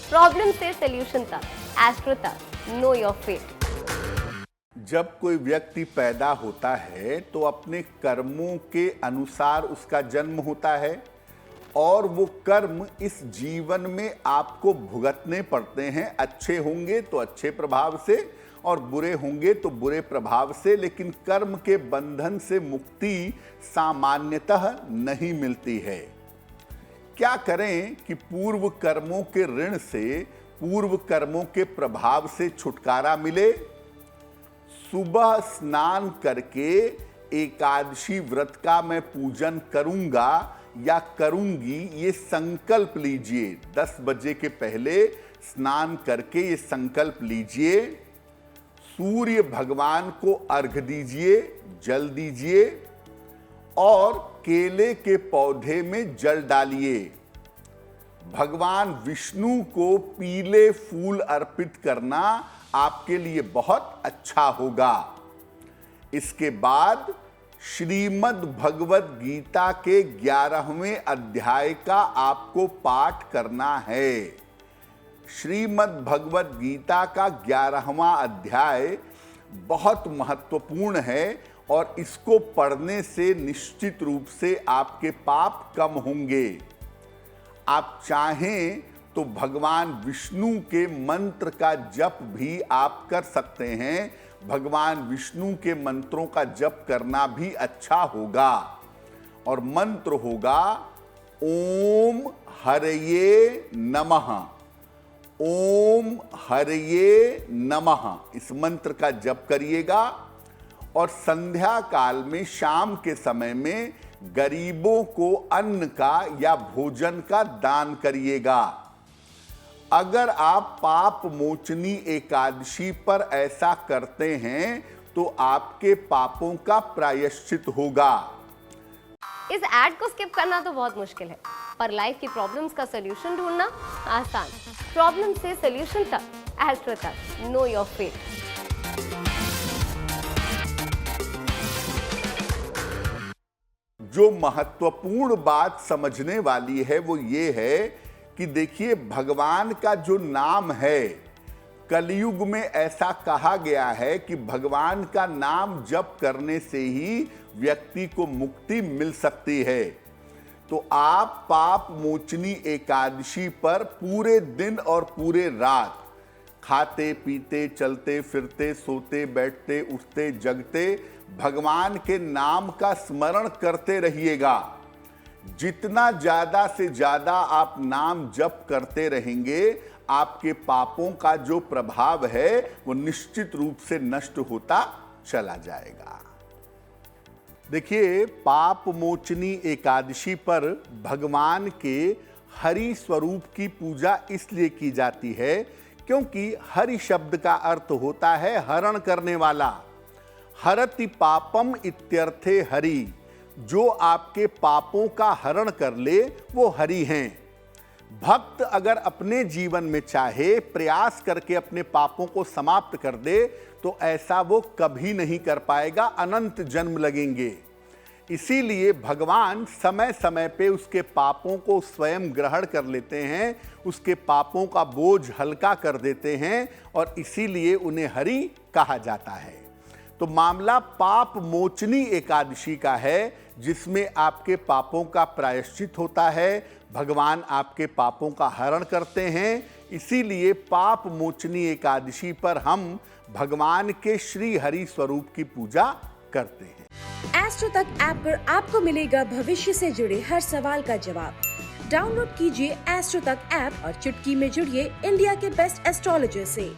Problem से solution तक, astro तक, नो योर फेट। जब कोई व्यक्ति पैदा होता है तो अपने कर्मों के अनुसार उसका जन्म होता है और वो कर्म इस जीवन में आपको भुगतने पड़ते हैं। अच्छे होंगे तो अच्छे प्रभाव से और बुरे होंगे तो बुरे प्रभाव से, लेकिन कर्म के बंधन से मुक्ति सामान्यतः नहीं मिलती है। क्या करें कि पूर्व कर्मों के ऋण से, पूर्व कर्मों के प्रभाव से छुटकारा मिले? सुबह स्नान करके एकादशी व्रत का मैं पूजन करूंगा या करूंगी, ये संकल्प लीजिए। 10 बजे के पहले स्नान करके ये संकल्प लीजिए। सूर्य भगवान को अर्घ्य दीजिए, जल दीजिए और केले के पौधे में जल डालिए। भगवान विष्णु को पीले फूल अर्पित करना आपके लिए बहुत अच्छा होगा। इसके बाद श्रीमद् भगवत गीता के 11वें अध्याय का आपको पाठ करना है। श्रीमद् भगवत गीता का 11वां अध्याय बहुत महत्वपूर्ण है और इसको पढ़ने से निश्चित रूप से आपके पाप कम होंगे। आप चाहें तो भगवान विष्णु के मंत्र का जप भी आप कर सकते हैं। भगवान विष्णु के मंत्रों का जप करना भी अच्छा होगा और मंत्र होगा ओम हरये नमः, ओम हरये नमः। इस मंत्र का जप करिएगा और संध्या काल में, शाम के समय में गरीबों को अन्न का या भोजन का दान करिएगा। अगर आप पाप मोचनी एकादशी पर ऐसा करते हैं तो आपके पापों का प्रायश्चित होगा। इस ऐड को स्किप करना तो बहुत मुश्किल है, पर लाइफ की प्रॉब्लम्स का सोल्यूशन ढूंढना आसान। प्रॉब्लम से सोल्यूशन तक, एस्ट्रो तक, नो योर फेट। जो महत्वपूर्ण बात समझने वाली है वो ये है कि देखिए, भगवान का जो नाम है, कलयुग में ऐसा कहा गया है कि भगवान का नाम जप करने से ही व्यक्ति को मुक्ति मिल सकती है। तो आप पाप मोचनी एकादशी पर पूरे दिन और पूरे रात खाते पीते, चलते फिरते, सोते बैठते, उठते जगते भगवान के नाम का स्मरण करते रहिएगा। जितना ज्यादा से ज्यादा आप नाम जप करते रहेंगे, आपके पापों का जो प्रभाव है वो निश्चित रूप से नष्ट होता चला जाएगा। देखिए, पाप मोचनी एकादशी पर भगवान के हरि स्वरूप की पूजा इसलिए की जाती है क्योंकि हरि शब्द का अर्थ होता है हरण करने वाला। हरति पापम इत्यर्थे हरि। जो आपके पापों का हरण कर ले वो हरि हैं। भक्त अगर अपने जीवन में चाहे प्रयास करके अपने पापों को समाप्त कर दे तो ऐसा वो कभी नहीं कर पाएगा, अनंत जन्म लगेंगे। इसीलिए भगवान समय समय पे उसके पापों को स्वयं ग्रहण कर लेते हैं, उसके पापों का बोझ हल्का कर देते हैं और इसीलिए उन्हें हरि कहा जाता है। तो मामला पाप मोचनी एकादशी का है, जिसमें आपके पापों का प्रायश्चित होता है, भगवान आपके पापों का हरण करते हैं। इसीलिए पाप मोचनी एकादशी पर हम भगवान के श्री हरि स्वरूप की पूजा करते हैं। एस्ट्रो तक ऐप पर आपको मिलेगा भविष्य से जुड़े हर सवाल का जवाब। डाउनलोड कीजिए एस्ट्रो तक ऐप और चुटकी में जुड़िए इंडिया के बेस्ट एस्ट्रोलॉजर से।